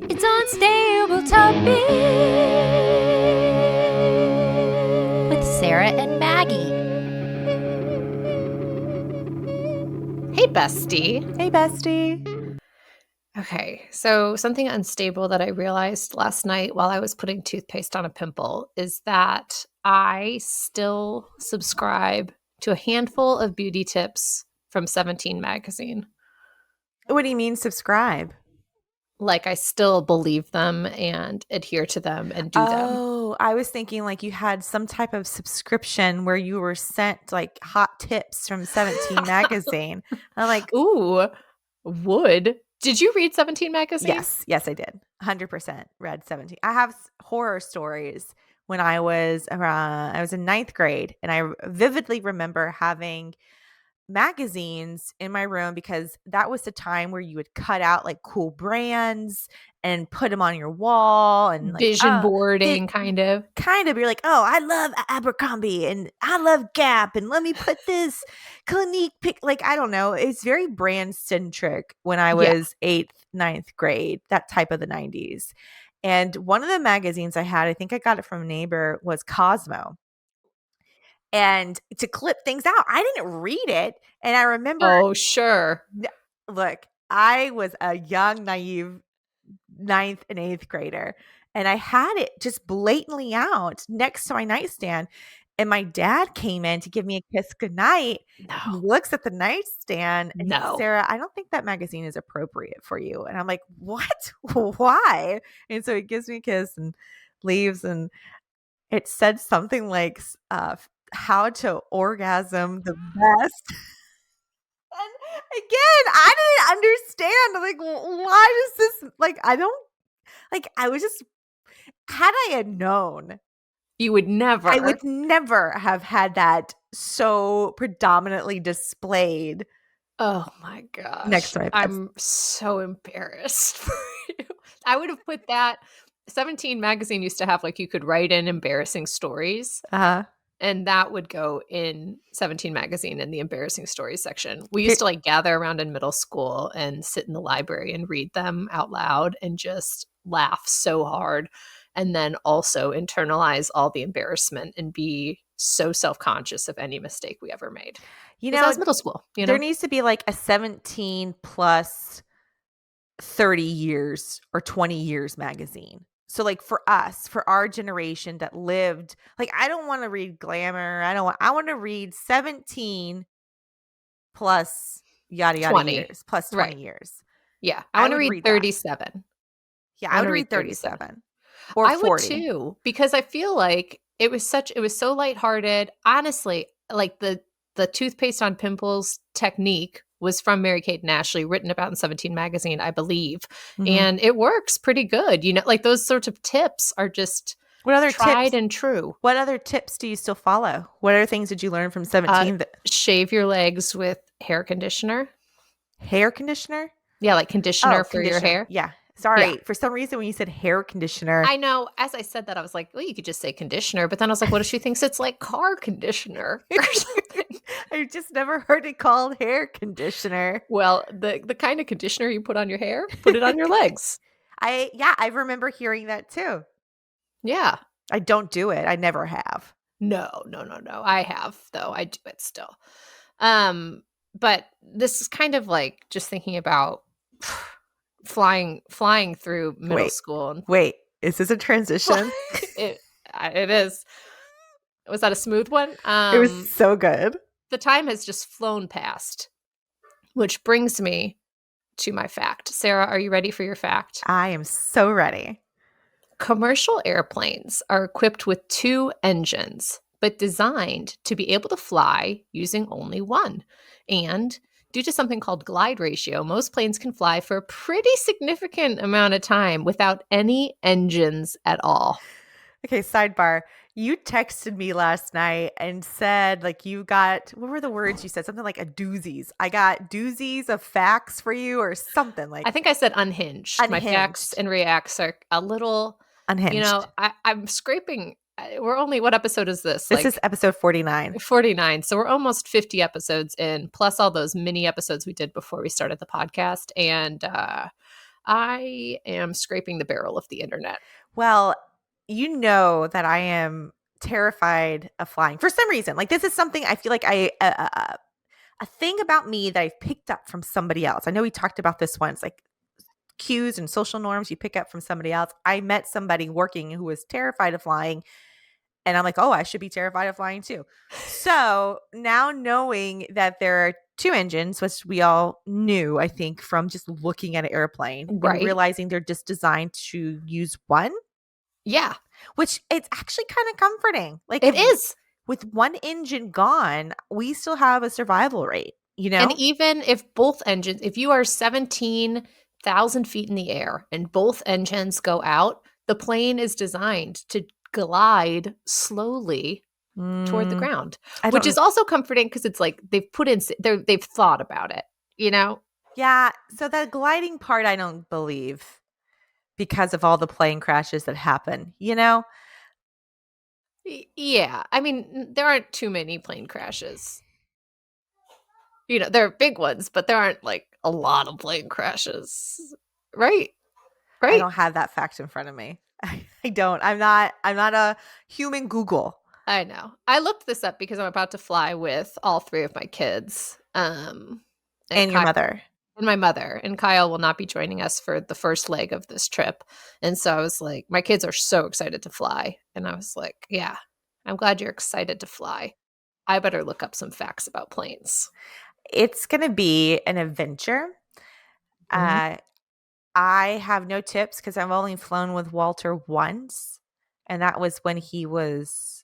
It's Unstable Topic with Sarah and Maggie. Hey, bestie. Hey, bestie. Okay, so something unstable that I realized last night while I was putting toothpaste on a pimple is that I still subscribe to a handful of beauty tips from 17 magazine. What do you mean subscribe? Like, I still believe them and adhere to them and do them. Oh, I was thinking like you had some type of subscription where you were sent like hot tips from 17 magazine. I'm like, Ooh, would. Did you read 17 magazine? yes, I did. 100% read 17. I have horror stories when I was in ninth grade, and I vividly remember having magazines in my room because that was the time where you would cut out like cool brands and put them on your wall and like Vision boarding, kind of. you're like, oh, I love Abercrombie and I love Gap and let me put this Clinique pick. Like, I don't know, it's very brand centric when I was 8th, 9th grade, that type of the 90s. And one of the magazines I had, I think I got it from a neighbor, was Cosmo. And to clip things out, I didn't read it. And I remember, Oh, sure. look, I was a young, naive 9th and 8th grader. And I had it just blatantly out next to my nightstand. And my dad came in to give me a kiss goodnight. No. He looks at the nightstand and he says, No. Sarah, I don't think that magazine is appropriate for you. And I'm like, what? Why? And so he gives me a kiss and leaves. And it said something like, how to orgasm the best. And again, I didn't understand. Like, why does this, like, I was just, had I had known, You would never. I would never have had that so predominantly displayed. Oh my gosh. Next to my bed. I'm so embarrassed for you. I would have put that. 17 magazine used to have like you could write in embarrassing stories. And that would go in 17 magazine in the embarrassing stories section. We used to like gather around in middle school and sit in the library and read them out loud and just laugh so hard. And then also internalize all the embarrassment and be so self-conscious of any mistake we ever made. You That know, was middle school. You know? There needs to be like a 17 plus 30 years or 20 years magazine. So like for us, for our generation that lived, like I don't want to read Glamour. I want to read 17 plus yada yada 20. years, plus 20 years. Yeah. I want to read 37. That. Yeah, I would read 37. Or 40. I would too, because I feel like it was so lighthearted. Honestly, like the toothpaste on pimples technique was from Mary-Kate and Ashley, written about in 17 magazine, I believe. Mm-hmm. And it works pretty good. You know, like those sorts of tips are just tried and true. What other tips do you still follow? What other things did you learn from 17? Shave your legs with hair conditioner. Hair conditioner? Yeah, like conditioner for your hair. Yeah. Sorry. For some reason, when you said hair conditioner. I know. As I said that, I was like, well, you could just say conditioner. But then I was like, what if she thinks it's like car conditioner or something? I've just never heard it called hair conditioner. Well, the kind of conditioner you put on your hair, put it on your legs. I remember hearing that too. Yeah. I don't do it. I never have. No. I have, though. I do it still. But this is kind of like just thinking about flying through middle school. Wait, is this a transition? It is. Was that a smooth one? It was so good. The time has just flown past, which brings me to my fact. Sarah, are you ready for your fact? I am so ready. Commercial airplanes are equipped with 2 engines, but designed to be able to fly using only one. And due to something called glide ratio, most planes can fly for a pretty significant amount of time without any engines at all. Okay, sidebar. You texted me last night and said, like, you got, what were the words you said? Something like a doozies. I got doozies of facts for you or something like. I think I said unhinged. My facts and reacts are a little unhinged. You know, I'm scraping. We're only, what episode is this? This is episode 49. 49. So we're almost 50 episodes in, plus all those mini episodes we did before we started the podcast. And I am scraping the barrel of the internet. Well, you know that I am terrified of flying for some reason. Like this is something I feel like a thing about me that I've picked up from somebody else. I know we talked about this once, like cues and social norms you pick up from somebody else. I met somebody working who was terrified of flying, and I'm like, oh, I should be terrified of flying too. So now knowing that there are two engines, which we all knew, I think, from just looking at an airplane and Right. realizing they're just designed to use one, Yeah, which it's actually kind of comforting. Like it is. with one engine gone, we still have a survival rate, you And know? even if both engines, if you are 17,000 feet in the air and both engines go out, the plane is designed to glide slowly toward the Mm, ground, I which don't. is also comforting because it's like they've thought about it, you know? Yeah. So that gliding part, I don't believe because of all the plane crashes that happen, you know? Yeah. I mean, there aren't too many plane crashes. You know, there are big ones, but there aren't like a lot of plane crashes. Right? I Right? don't have that fact in front of me. I don't. I'm not a human Google. I know. I looked this up because I'm about to fly with all three of my kids. And And your Kyle mother. and my mother. And Kyle will not be joining us for the first leg of this trip. And so I was like, my kids are so excited to fly. And I was like, yeah, I'm glad you're excited to fly. I better look up some facts about planes. It's going to be an adventure. Mhm. Uh, I have no tips because I've only flown with Walter once, and that was when he was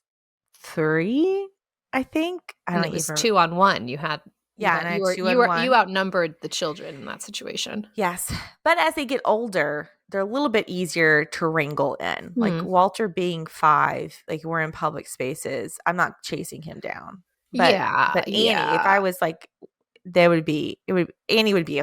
3, I think. I And don't it was even. 2 on 1. You had Yeah, and I had 2 and you 1. outnumbered the children in that situation. Yes, but as they get older, they're a little bit easier to wrangle in. Like Hmm. Walter being 5, like we're in public spaces. I'm not chasing him down. But Yeah, Annie, if I yeah. was like, there would be it would Annie would be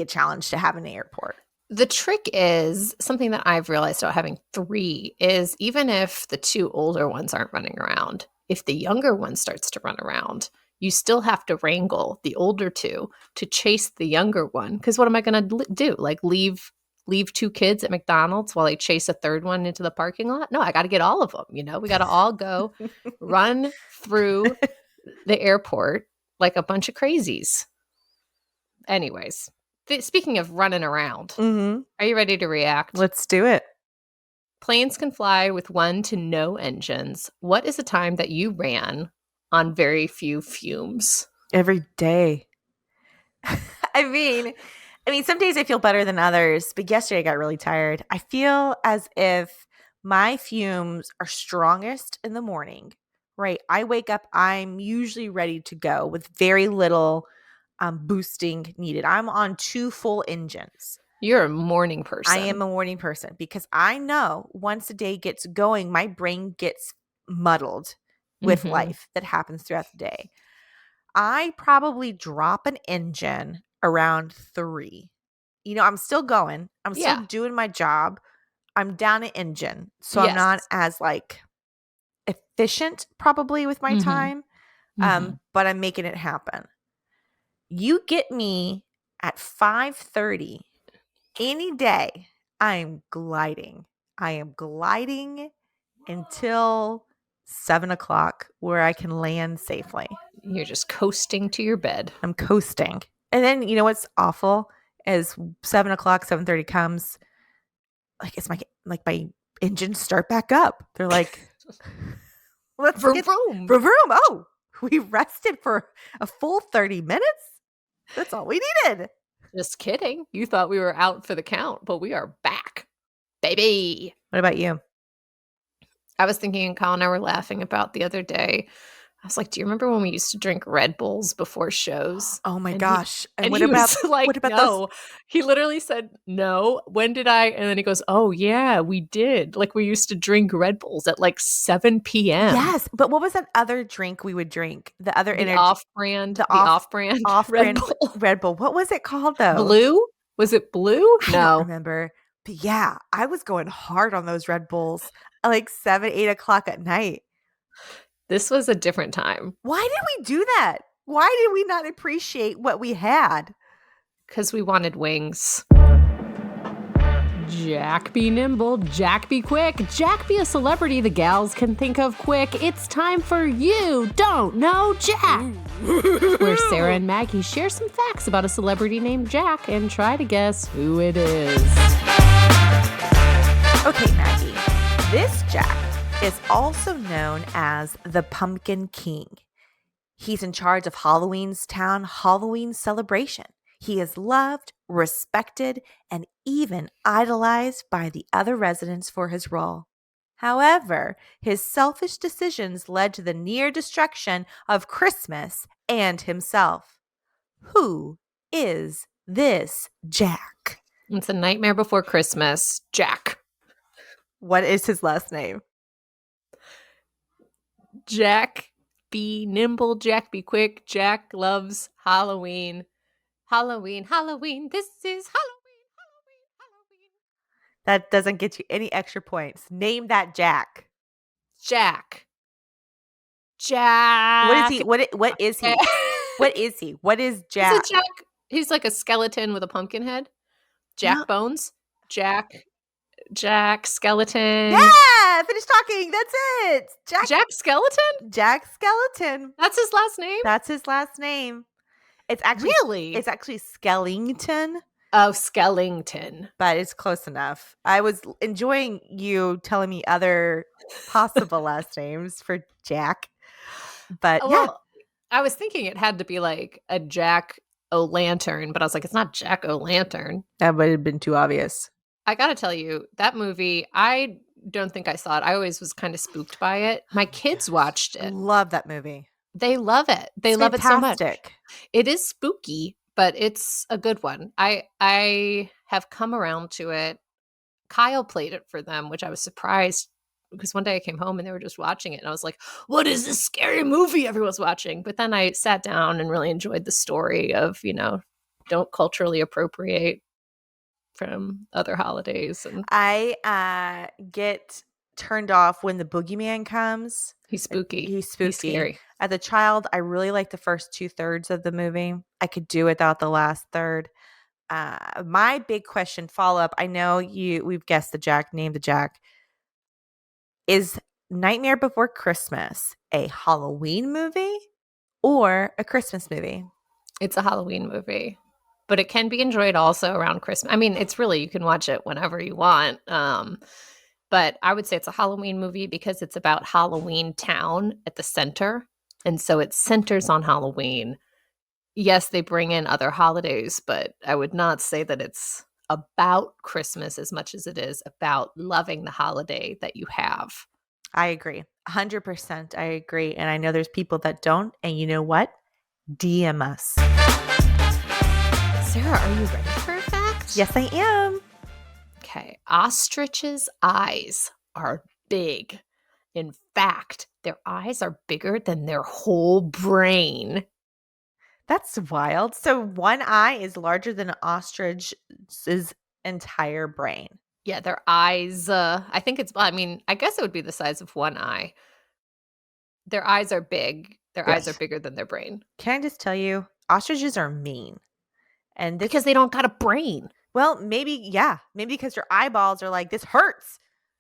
a challenge to have in the airport. The trick is something that I've realized about having 3 is even if the 2 older ones aren't running around, if the younger one starts to run around, you still have to wrangle the older 2 to chase the younger one. Because what am I going to do? Like leave 2 kids at McDonald's while I chase a third one into the parking lot? No, I got to get all of them. You know, we got to all go run through the airport like a bunch of crazies. Anyways, speaking of running around, Mhm. are you ready to react? Let's do it. Planes can fly with 1 to no engines. What is a time that you ran on very few fumes? Every day. I mean, some days I feel better than others, but yesterday I got really tired. I feel as if my fumes are strongest in the morning, right? I wake up, I'm usually ready to go with very little boosting needed. I'm on 2 full engines. You're a morning I am person. a morning person because I know once the day gets going, my brain gets muddled with Mhm. life that happens throughout the day. I probably drop an engine around 3. I'm still going. I'm still Yeah. doing my job. I'm down an engine. So I'm Yes. not as like efficient probably with my Mhm. time. Mhm. But I'm making it happen. You get me at 5:30 any day. I'm gliding. I am gliding until 7 o'clock where I can land safely. You're just coasting to your bed. I'm coasting. And then you know what's awful is 7 o'clock, 7:30 comes, like it's my engines start back up. They're like, let's Vroom get vroom. vroom vroom. Oh, we rested for a full 30 minutes. That's all we needed. Just kidding. You thought we were out for the count, but we are back, baby. What about you? I was thinking, and Kyle and I were laughing about the other day. I was like, "Do you remember when we used to drink Red Bulls before shows?" Oh my And he gosh. And and what he about was like, what about those? "No." He literally said, "No. When did I?" And then he goes, "Oh yeah, we did. Like we used to drink Red Bulls at like 7 p.m." Yes, but what was that other drink we would drink? The other The energy, off-brand, the the off-brand Red off-brand Bull. Red Bull. What was it called though? Blue? Was it blue? I don't No. remember. But yeah, I was going hard on those Red Bulls at like 7, 8 o'clock at night. This was a different time. Why did we do that? Why did we not appreciate what we had? because we wanted wings. Jack be nimble, Jack be quick, Jack be a celebrity the gals can think of quick. It's time for You Don't Know Jack, where Sarah and Maggie share some facts about a celebrity named Jack and try to guess who it is. Okay, Maggie. This Jack is also known as the Pumpkin King. He's in charge of Halloween's town Halloween celebration. He is loved, respected, and even idolized by the other residents for his role. However, his selfish decisions led to the near destruction of Christmas and himself. Who is this Jack? It's a Nightmare Before Christmas, Jack. What is his last name? Jack be nimble, Jack be quick, Jack loves Halloween. Halloween, Halloween, this is Halloween, Halloween, Halloween. That doesn't get you any extra points. Name that Jack. Jack. Jack. What is he? What is he? What is he? What is Jack? He's a Jack. He's like a skeleton with a pumpkin head. Jack No. Bones. Jack Skeleton. Yeah, finish talking. That's it. Jack Skeleton? Jack Skeleton. That's his last name? That's his last name. It's actually Really? It's actually Skellington. Oh, Skellington. But it's close enough. I was enjoying you telling me other possible last names for Jack. But yeah. I was thinking it had to be like a Jack O'Lantern, but I was like, it's not Jack O'Lantern. That would have been too obvious. I gotta tell you, that movie, I don't think I saw it. I always was kind of spooked by it. My kids watched it. Love that movie. They love it. They love it so much. It is spooky, but it's a good one. I have come around to it. Kyle played it for them, which I was surprised because one day I came home and they were just watching it and I was like, what is this scary movie everyone's watching? But then I sat down and really enjoyed the story of, don't culturally appropriate from other holidays. And I get turned off when the boogeyman comes. He's spooky. He's spooky. He's scary. As a child, I really liked the first 2/3 of the movie. I could do without the last third. My big question follow-up, I know we've guessed the Jack, named the Jack. Is Nightmare Before Christmas a Halloween movie or a Christmas movie? It's a Halloween movie, but it can be enjoyed also around Christmas. I mean, it's really, you can watch it whenever you want. But I would say it's a Halloween movie because it's about Halloween Town at the center. And so it centers on Halloween. Yes, they bring in other holidays, but I would not say that it's about Christmas as much as it is about loving the holiday that you have. I agree. 100%. I agree. And I know there's people that don't. And you know what? DM us. Sarah, are you ready for a fact? Yes, I am. Okay. Ostriches' eyes are big. In fact, their eyes are bigger than their whole brain. That's wild. So one eye is larger than an ostrich's entire brain. Yeah, their eyes, I guess it would be the size of one eye. Their eyes are big. Their eyes are bigger than their brain. Can I just tell you, ostriches are mean. And because they don't got a brain. Well, maybe because your eyeballs are like, this hurts.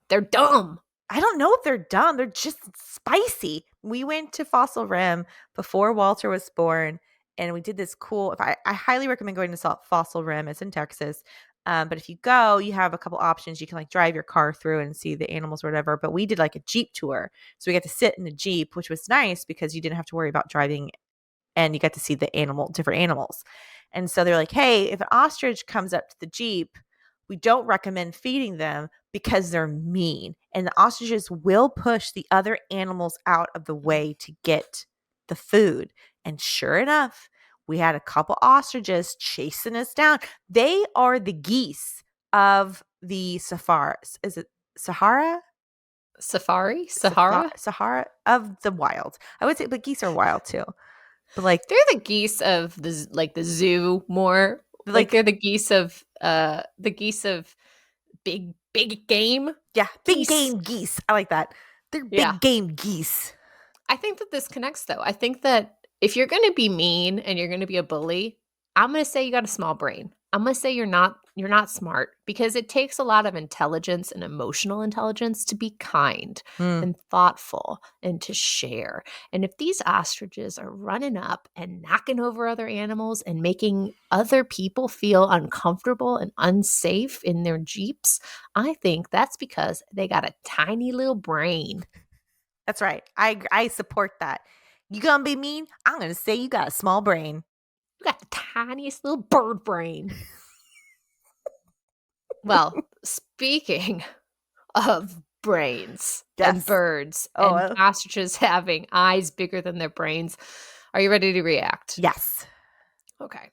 They're dumb. I don't know if they're dumb. They're just spicy. We went to Fossil Rim before Walter was born, and we did this cool. I highly recommend going to Fossil Rim. It's in Texas. But if you go, you have a couple options. You can like drive your car through and see the animals or whatever. But we did like a Jeep tour. So we got to sit in the Jeep, which was nice because you didn't have to worry about driving and you got to see the different animals. And so they're like, hey, if an ostrich comes up to the Jeep, we don't recommend feeding them because they're mean. And the ostriches will push the other animals out of the way to get the food. And sure enough, we had a couple ostriches chasing us down. They are the geese of the Safaras. Is it Sahara? Safari? Sahara of the wild. I would say, but geese are wild too. But like they're the geese of the zoo more. Like they're the geese of big game. Yeah, big game geese. I like that. They're big game geese. I think that this connects though. I think that if you're going to be mean and you're going to be a bully, I'm going to say you got a small brain. I'm going to say you're not smart because it takes a lot of intelligence and emotional intelligence to be kind Hmm. and thoughtful and to share. And if these ostriches are running up and knocking over other animals and making other people feel uncomfortable and unsafe in their Jeeps, I think that's because they got a tiny little brain. That's right. I support that. You gonna be mean? I'm gonna say you got a small brain. You got the tiniest little bird brain. Well, speaking of brains and Yes. birds Oh, and ostriches having eyes bigger than their brains, are you ready to react? yes. Okay.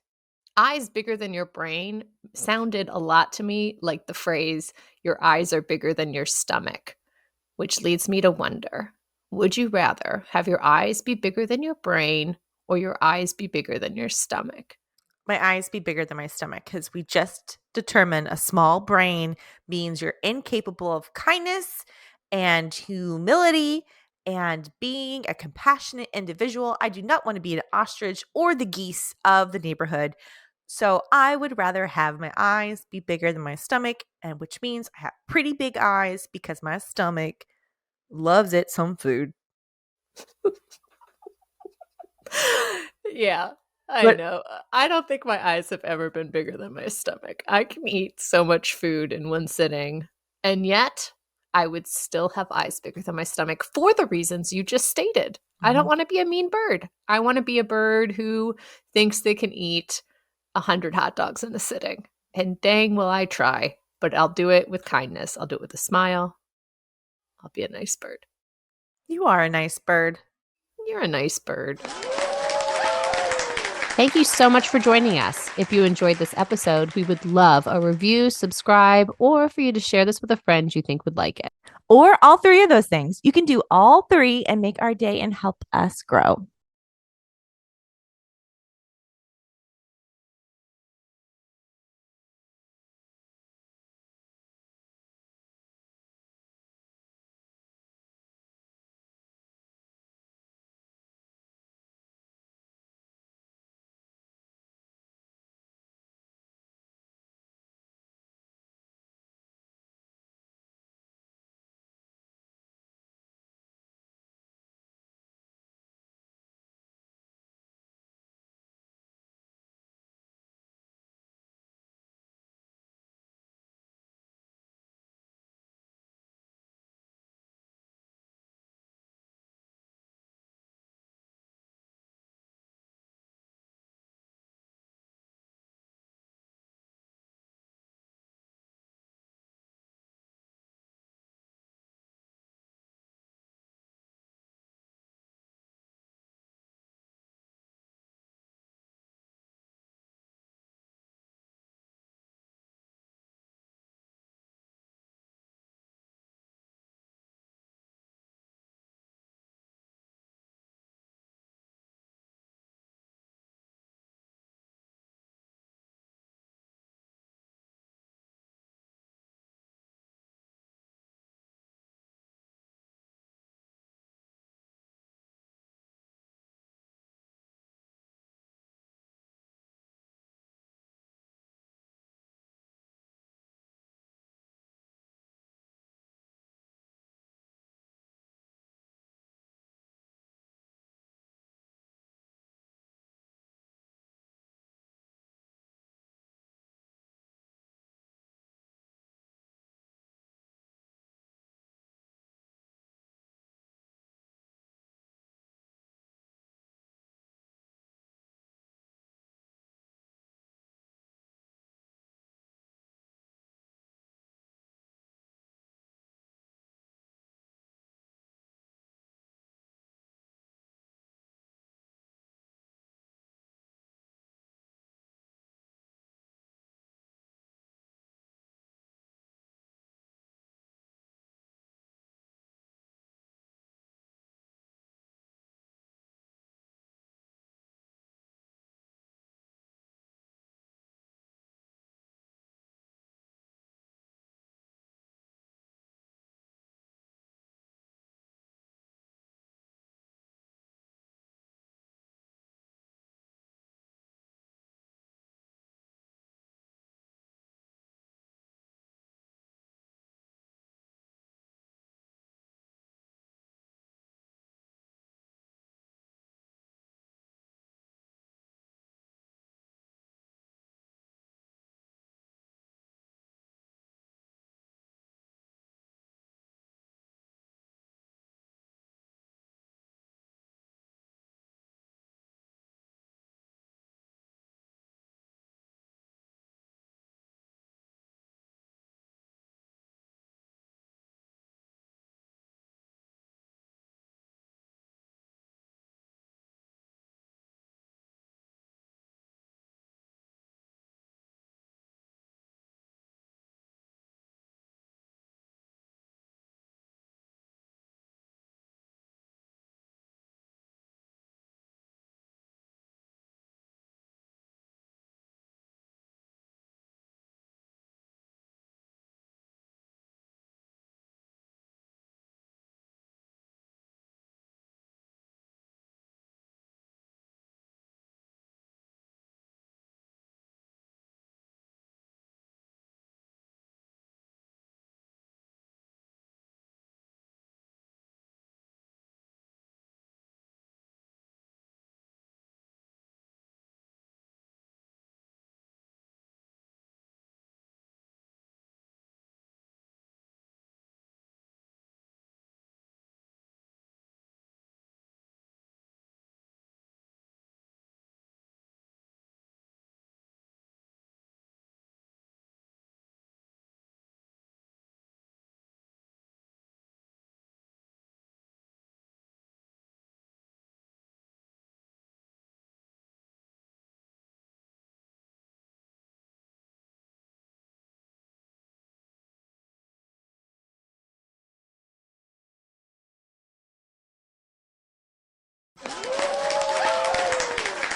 Eyes bigger than your brain sounded a lot to me like the phrase, your eyes are bigger than your stomach, which leads me to wonder, would you rather have your eyes be bigger than your brain or your eyes be bigger than your stomach? My eyes be bigger than my stomach because we just determined a small brain means you're incapable of kindness and humility and being a compassionate individual. I do not want to be an ostrich or the geese of the neighborhood. So I would rather have my eyes be bigger than my stomach, and which means I have pretty big eyes because my stomach loves it some food. Yeah, I But know. I don't think my eyes have ever been bigger than my stomach. I can eat so much food in one sitting, and yet I would still have eyes bigger than my stomach for the reasons you just stated. I don't Mhm. want to be a mean bird. I want to be a bird who thinks they can eat 100 hot dogs in a sitting. And dang, will I try, but I'll do it with kindness. I'll do it with a smile. I'll be a nice bird. You are a nice bird. You're a nice bird. Thank you so much for joining us. If you enjoyed this episode, we would love a review, subscribe, or for you to share this with a friend you think would like it. Or all three of those things. You can do all three and make our day and help us grow.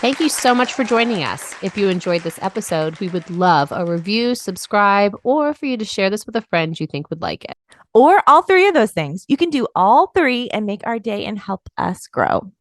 Thank you so much for joining us. If you enjoyed this episode, we would love a review, subscribe, or for you to share this with a friend you think would like it. Or all three of those things. You can do all three and make our day and help us grow.